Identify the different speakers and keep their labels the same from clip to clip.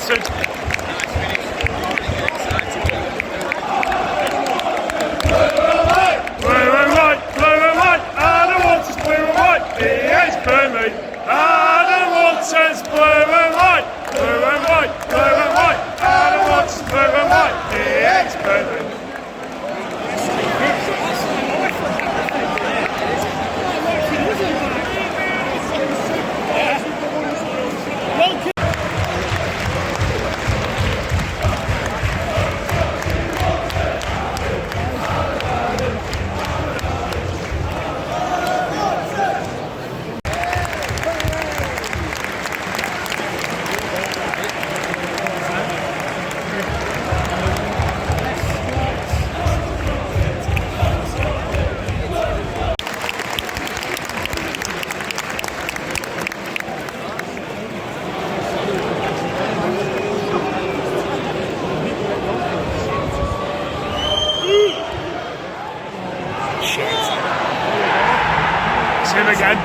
Speaker 1: Watson. Blue and white, Adam Watson's blue and white. He is Burnley. Adam Watson's blue and white, blue and white, blue and white. Adam Watson's blue and white. He is Burnley. Him again.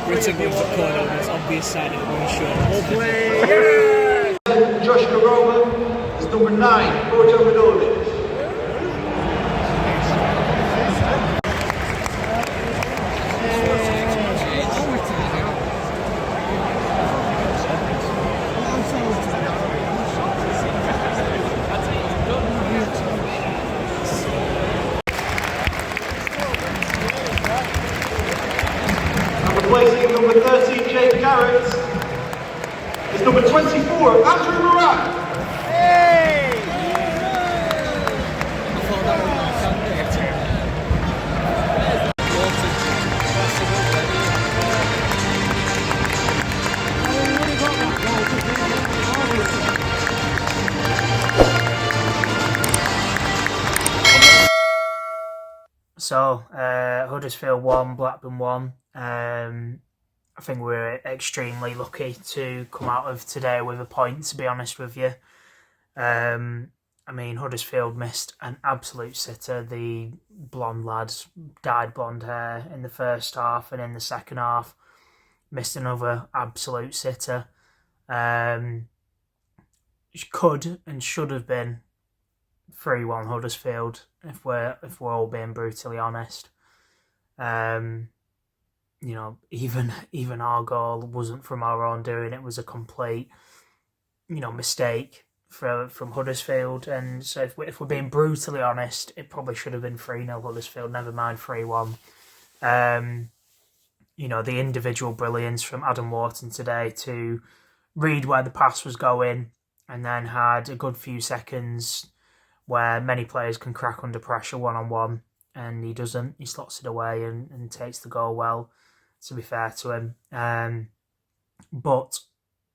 Speaker 2: Britain going for corner on this obvious sign of one shot.
Speaker 3: Jakob Wards is number 9, Porto Midori. Replacing number 13, Jake Garrett, is number 24, Andrew Moran. Hey!
Speaker 4: So, Huddersfield 1, Blackburn 1. I think we're extremely lucky to come out of today with a point, to be honest with you. I mean, Huddersfield missed an absolute sitter. The blonde lads dyed blonde hair in the first half, and in the second half missed another absolute sitter. Could and should have been 3-1 Huddersfield, if we're all being brutally honest. You know, even our goal wasn't from our own doing. It was a complete, mistake from Huddersfield. And so if we're being brutally honest, it probably should have been 3-0 Huddersfield, never mind 3-1. The individual brilliance from Adam Wharton today to read where the pass was going, and then had a good few seconds where many players can crack under pressure one-on-one, and he doesn't. He slots it away and takes the goal well, to be fair to him. But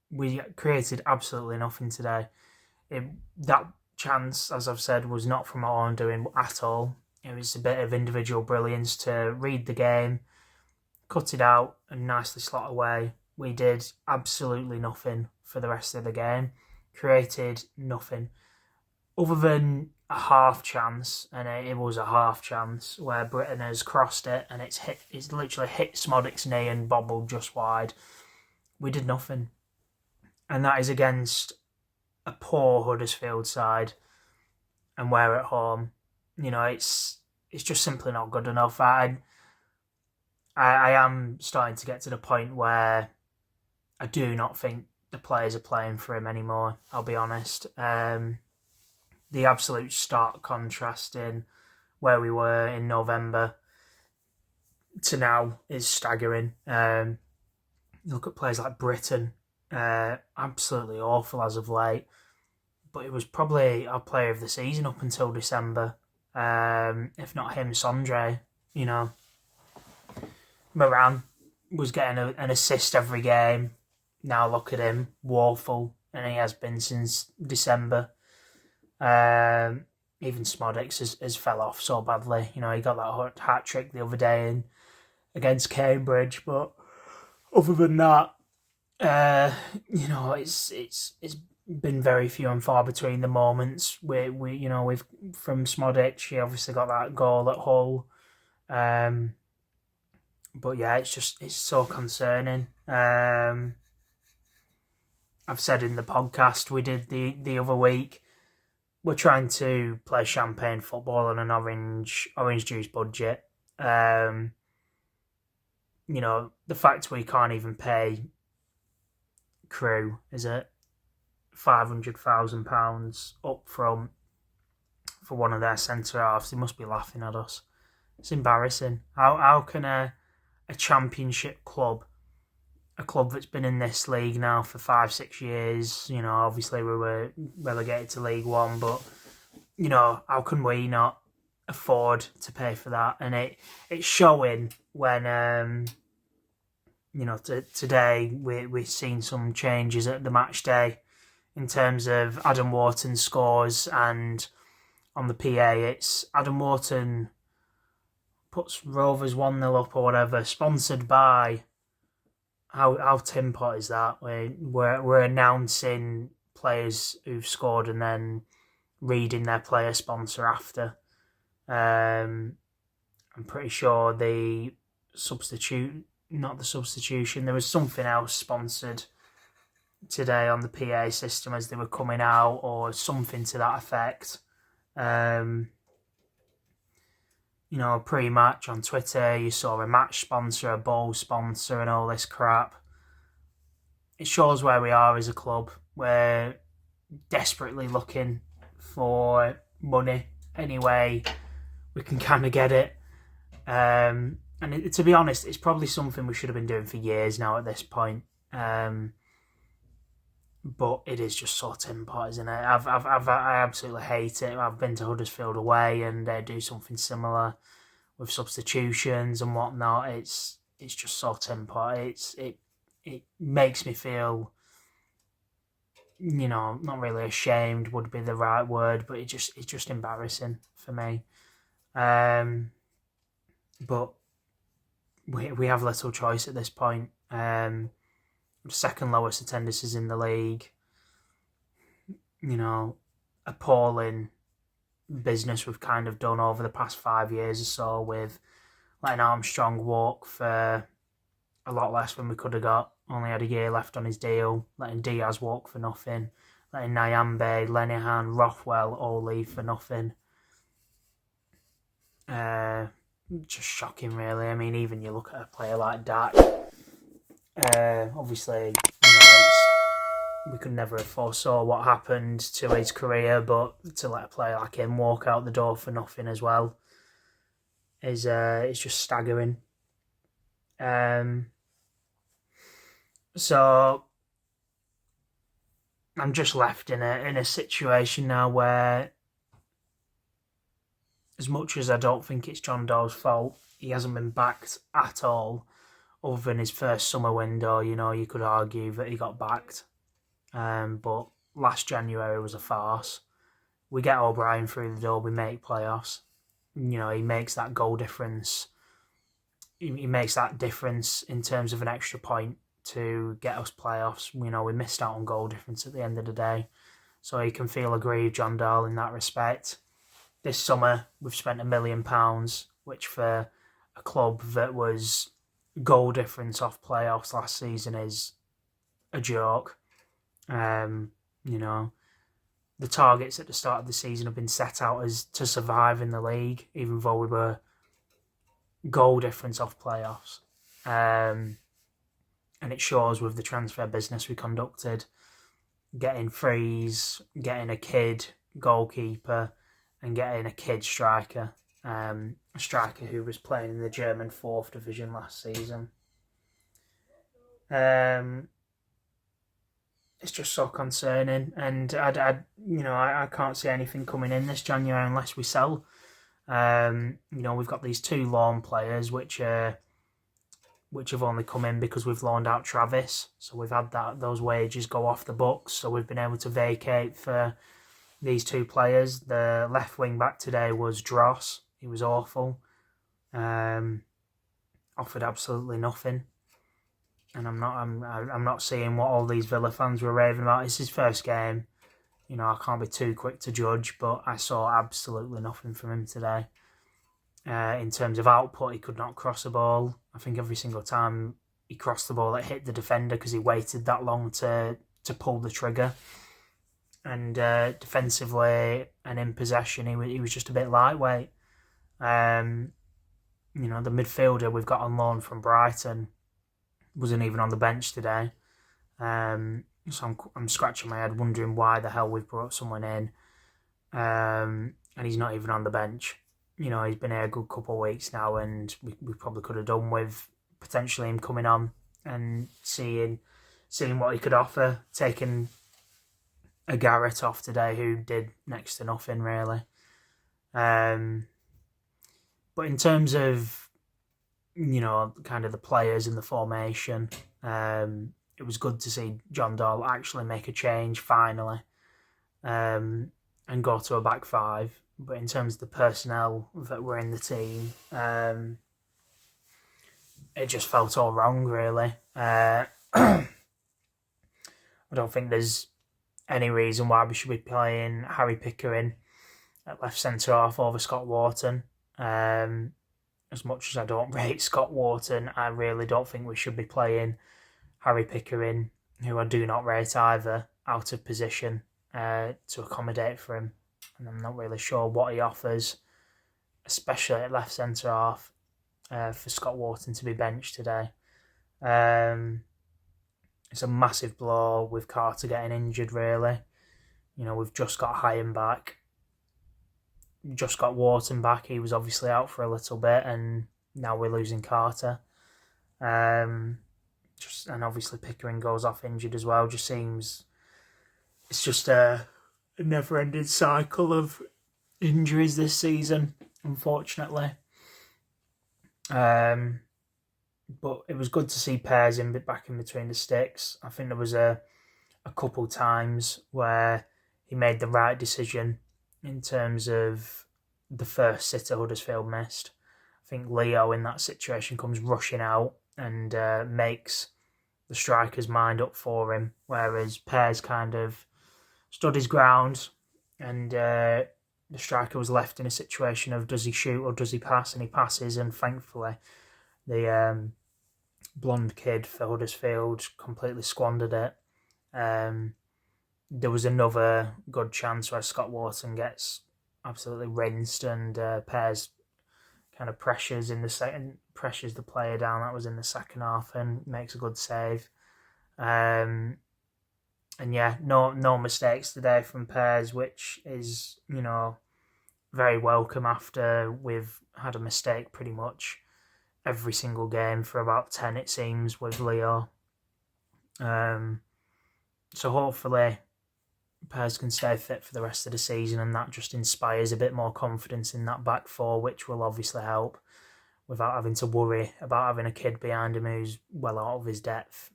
Speaker 4: we created absolutely nothing today. That chance, as I've said, was not from our own doing at all. It was a bit of individual brilliance to read the game, cut it out and nicely slot away. We did absolutely nothing for the rest of the game. Created nothing. Other than a half chance, and it was a half chance, where Britain has crossed it and it's literally hit Smodic's knee and bobbled just wide. We did nothing. And that is against a poor Huddersfield side, and we're at home. It's just simply not good enough. I am starting to get to the point where I do not think the players are playing for him anymore, I'll be honest. The absolute stark contrast in where we were in November to now is staggering. You look at players like Britain, absolutely awful as of late, but it was probably our player of the season up until December. If not him, Sondre. Moran was getting an assist every game. Now look at him, woeful, and he has been since December. Even Smodix has fell off so badly. He got that hat trick the other day against Cambridge, but other than that, You know, it's been very few and far between the moments. We you know, we've from Smodic, he obviously got that goal at Hull. But yeah, it's so concerning. I've said in the podcast we did the other week, we're trying to play champagne football on an orange juice budget. You know, the fact we can't even pay Crew, is it £500,000 up front for one of their centre halves? They must be laughing at us. It's embarrassing. How can a championship club, a club that's been in this league now for 5-6 years, you know, obviously we were relegated to League One, but you know, how can we not afford to pay for that? And it's showing when you know, today we've seen some changes at the match day in terms of Adam Wharton scores, and on the PA it's Adam Wharton puts Rovers 1-0 up or whatever, sponsored by. How tin pot is that? We're announcing players who've scored and then reading their player sponsor after. I'm pretty sure the substitute, not the substitution, there was something else sponsored today on the PA system as they were coming out, or something to that effect. You know, pre-match on Twitter, you saw a match sponsor, a bowl sponsor, and all this crap. It shows where we are as a club. We're desperately looking for money anyway we can kind of get it. To be honest, it's probably something we should have been doing for years now at this point. But it is just so tin pot, isn't it? I absolutely hate it. I've been to Huddersfield away and they do something similar with substitutions and whatnot. It's just so tin pot. It makes me feel, you know, not really ashamed would be the right word, but it's just embarrassing for me. But we have little choice at this point. Second lowest attendances in the league. You know, appalling business we've kind of done over the past 5 years or so, with letting Armstrong walk for a lot less than we could have got. Only had a year left on his deal. Letting Diaz walk for nothing. Letting Nyambe, Lenihan, Rothwell all leave for nothing. Just shocking, really. I mean, even you look at a player like Dak. Obviously, you know, we could never have foresaw what happened to his career, but to let a player like him walk out the door for nothing as well is just staggering. So I'm just left in a situation now where, as much as I don't think it's John Doe's fault, he hasn't been backed at all. Other than his first summer window, you know, you could argue that he got backed. But last January was a farce. We get O'Brien through the door, we make playoffs. You know, he makes that goal difference. He makes that difference in terms of an extra point to get us playoffs. You know, we missed out on goal difference at the end of the day. So you can feel aggrieved, John Dahl, in that respect. This summer, we've spent £1 million, which for a club that was goal difference off playoffs last season is a joke. You know, the targets at the start of the season have been set out as to survive in the league, even though we were goal difference off playoffs. And it shows with the transfer business we conducted, getting frees, getting a kid goalkeeper, and getting a kid striker. A striker who was playing in the German 4th Division last season. It's just so concerning, and I can't see anything coming in this January unless we sell. You know, we've got these 2 loan players which have only come in because we've loaned out Travis, so we've had those wages go off the books, so we've been able to vacate for these 2 players. The left wing back today was Dross. He was awful. Offered absolutely nothing. and I'm not seeing what all these Villa fans were raving about. It's his first game. You know, I can't be too quick to judge, but I saw absolutely nothing from him today. In terms of output, he could not cross a ball. I think every single time he crossed the ball, it hit the defender because he waited that long to pull the trigger. And defensively and in possession, he was just a bit lightweight. You know, the midfielder we've got on loan from Brighton wasn't even on the bench today. So I'm scratching my head wondering why the hell we've brought someone in. And he's not even on the bench. You know, he's been here a good couple of weeks now, and we probably could have done with potentially him coming on and seeing what he could offer, taking a Garrett off today who did next to nothing really. But in terms of, you know, kind of the players and the formation, it was good to see John Doll actually make a change finally, and go to a back five. But in terms of the personnel that were in the team, it just felt all wrong, really. I don't think there's any reason why we should be playing Harry Pickering at left centre half over Scott Wharton. As much as I don't rate Scott Wharton, I really don't think we should be playing Harry Pickering, who I do not rate either, out of position to accommodate for him. And I'm not really sure what he offers, especially at left centre half, for Scott Wharton to be benched today. It's a massive blow with Carter getting injured, really. You know, we've just got Hyam back. Just got Wharton back. He was obviously out for a little bit, and now we're losing Carter. And obviously Pickering goes off injured as well. Just seems it's just a never-ending cycle of injuries this season, unfortunately. But it was good to see Pears back in between the sticks. I think there was a couple times where he made the right decision in terms of the first sitter Huddersfield missed. I think Leo in that situation comes rushing out and makes the striker's mind up for him, whereas Pears kind of stood his ground, and the striker was left in a situation of does he shoot or does he pass, and he passes, and thankfully the blonde kid for Huddersfield completely squandered it. There was another good chance where Scott Wharton gets absolutely rinsed, and Pears kind of pressures the player down. That was in the second half, and makes a good save. And yeah, no mistakes today from Pears, which is, you know, very welcome after we've had a mistake pretty much every single game for about 10, it seems, with Leo. So hopefully Pears can stay fit for the rest of the season, and that just inspires a bit more confidence in that back four, which will obviously help without having to worry about having a kid behind him who's well out of his depth.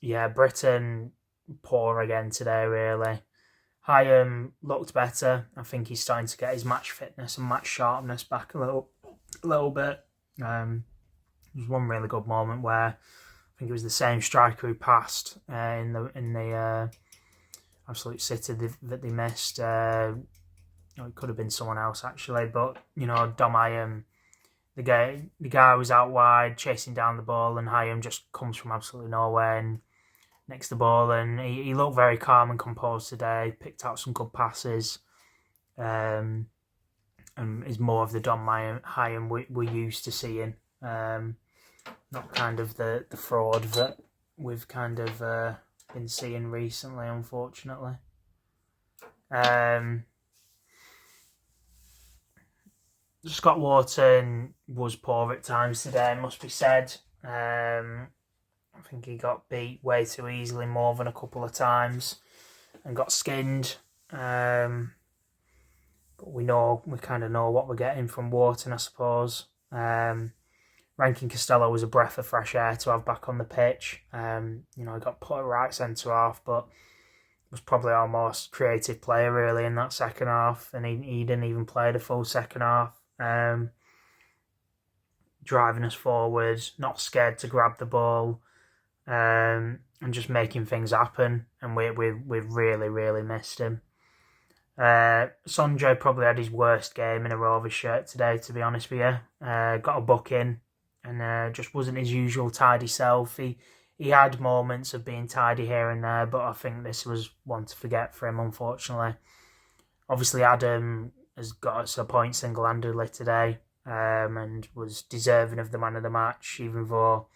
Speaker 4: Yeah, Britain poor again today, really. Hyam looked better. I think he's starting to get his match fitness and match sharpness back a little bit. There was one really good moment where I think it was the same striker who passed in the absolute sitter that they missed. It could have been someone else actually, but you know, Dom Hyam, the guy was out wide chasing down the ball, and Hyam just comes from absolutely nowhere and next the ball, and he looked very calm and composed today. Picked out some good passes, and is more of the Dom Hyam we're used to seeing. Not kind of the fraud that we've kind of been seeing recently, unfortunately. Scott Wharton was poor at times today, must be said. I think he got beat way too easily more than a couple of times and got skinned. But we kind of know what we're getting from Wharton, I suppose. Rankin Costello was a breath of fresh air to have back on the pitch. You know, he got put at right centre half, but was probably our most creative player really in that second half, and he didn't even play the full second half. driving us forward, not scared to grab the ball, and just making things happen. And we really, really missed him. Sondre probably had his worst game in a Rovers shirt today, to be honest with you. Got a booking and just wasn't his usual tidy self. He had moments of being tidy here and there, but I think this was one to forget for him, unfortunately. Obviously, Adam has got us a point single-handedly today, and was deserving of the man of the match, even though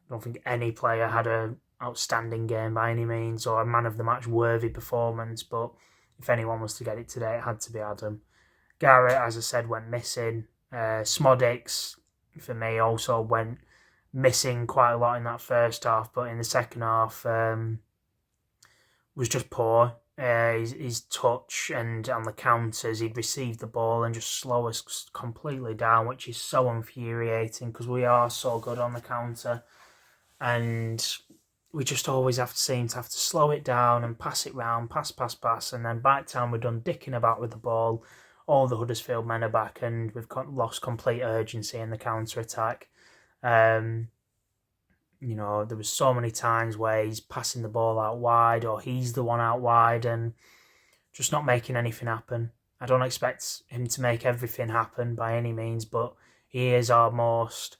Speaker 4: I don't think any player had an outstanding game by any means or a man of the match worthy performance, but if anyone was to get it today, it had to be Adam. Garrett, as I said, went missing. Smodics, for me, also went missing quite a lot in that first half, but in the second half was just poor. His touch and on the counters, he'd receive the ball and just slow us completely down, which is so infuriating because we are so good on the counter. And we just always seem to have to slow it down and pass it round, pass. And then by the time we're done dicking about with the ball, all the Huddersfield men are back and we've lost complete urgency in the counter-attack. You know, there was so many times where he's passing the ball out wide or he's the one out wide and just not making anything happen. I don't expect him to make everything happen by any means, but he is our most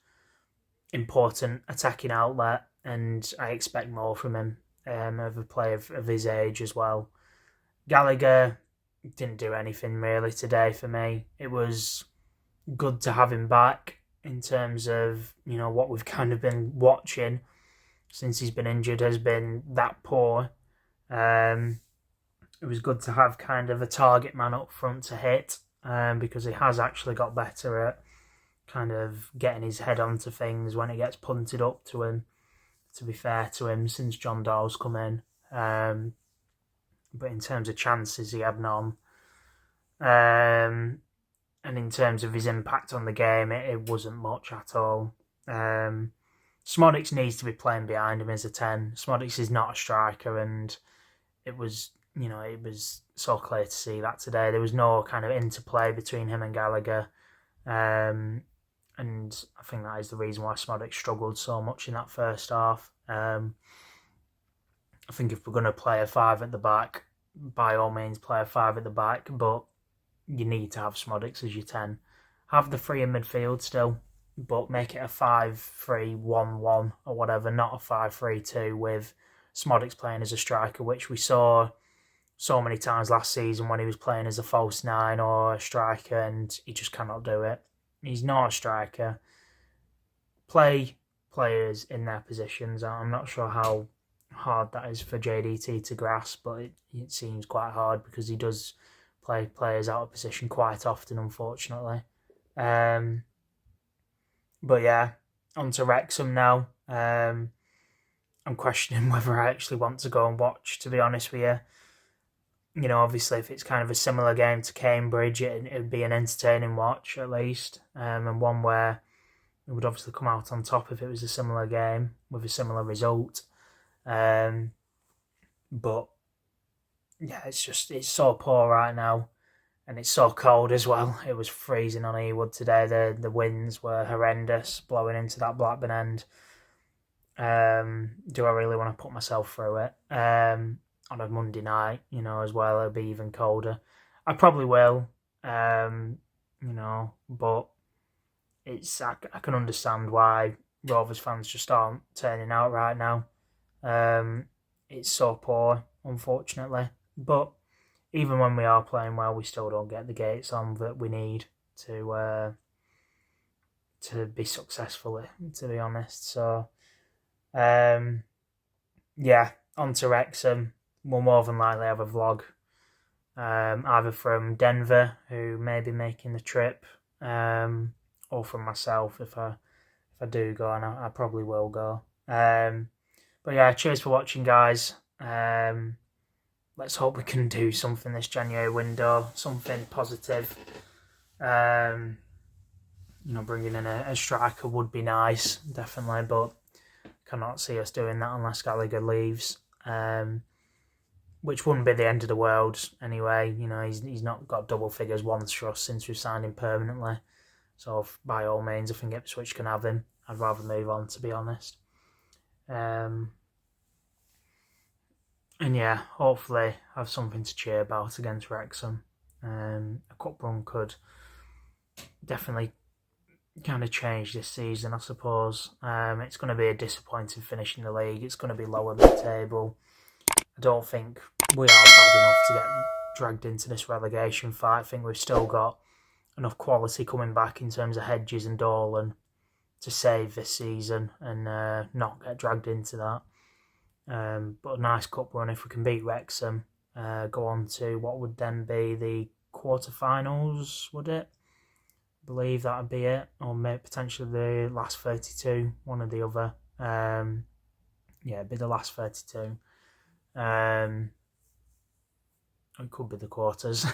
Speaker 4: important attacking outlet and I expect more from him, of a player of his age as well. Gallagher didn't do anything really today for me. It was good to have him back in terms of, you know, what we've kind of been watching since he's been injured has been that poor. It was good to have kind of a target man up front to hit, because he has actually got better at kind of getting his head onto things when it gets punted up to him, to be fair to him, since John Dawes come in. But in terms of chances, he had none. And in terms of his impact on the game, it wasn't much at all. Smodics needs to be playing behind him as a 10. Smodics is not a striker, and it was so clear to see that today. There was no kind of interplay between him and Gallagher. And I think that is the reason why Smodics struggled so much in that first half. I think if we're going to play a 5 at the back, by all means play a 5 at the back, but you need to have Smodics as your 10. Have the 3 in midfield still, but make it a 5-3-1-1 or whatever, not a 5-3-2 with Smodics playing as a striker, which we saw so many times last season when he was playing as a false 9 or a striker, and he just cannot do it. He's not a striker. Play players in their positions. I'm not sure how hard that is for JDT to grasp, but it seems quite hard because he does play players out of position quite often, unfortunately. But yeah, on to Wrexham now. I'm questioning whether I actually want to go and watch, to be honest with you. You know, obviously, if it's kind of a similar game to Cambridge, it would be an entertaining watch, at least. And one where it would obviously come out on top if it was a similar game with a similar result. But yeah, it's so poor right now, and it's so cold as well. It was freezing on Ewood today. The winds were horrendous, blowing into that Blackburn end. Do I really want to put myself through it? On a Monday night, you know, as well, it'll be even colder. I probably will, you know, but I can understand why Rovers fans just aren't turning out right now. It's so poor, unfortunately. But even when we are playing well, we still don't get the gates on that we need to be successful, to be honest. So, yeah, on to Wrexham. We'll more than likely have a vlog, either from Denver, who may be making the trip, or from myself if I do go, and I probably will go. But yeah, cheers for watching, guys. Let's hope we can do something this January window, something positive. You know, bringing in a striker would be nice, definitely, but cannot see us doing that unless Gallagher leaves. Which wouldn't be the end of the world anyway. You know, he's not got double figures once for us since we've signed him permanently. So by all means, I think Ipswich can have him. I'd rather move on, to be honest. And yeah, hopefully have something to cheer about against Wrexham. A cup run could definitely kind of change this season, I suppose. It's going to be a disappointing finish in the league. It's going to be lower mid-table. I don't think we are bad enough to get dragged into this relegation fight. I think we've still got enough quality coming back in terms of Hedges and Dolan to save this season and not get dragged into that. But a nice cup run if we can beat Wrexham. Go on to what would then be the quarterfinals, would it? I believe that would be it. Or maybe potentially the last 32, one or the other. Yeah, it'd be the last 32. It could be the quarters.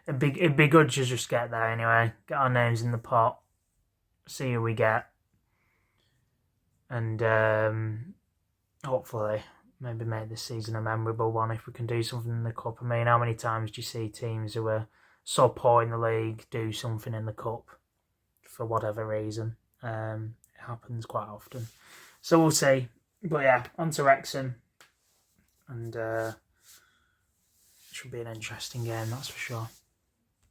Speaker 4: it'd be good to just get there anyway. Get our names in the pot. See who we get. And hopefully maybe make this season a memorable one if we can do something in the cup. I mean, how many times do you see teams who are so poor in the league do something in the cup for whatever reason? It happens quite often. So we'll see. But yeah, on to Wrexham. And it should be an interesting game, that's for sure.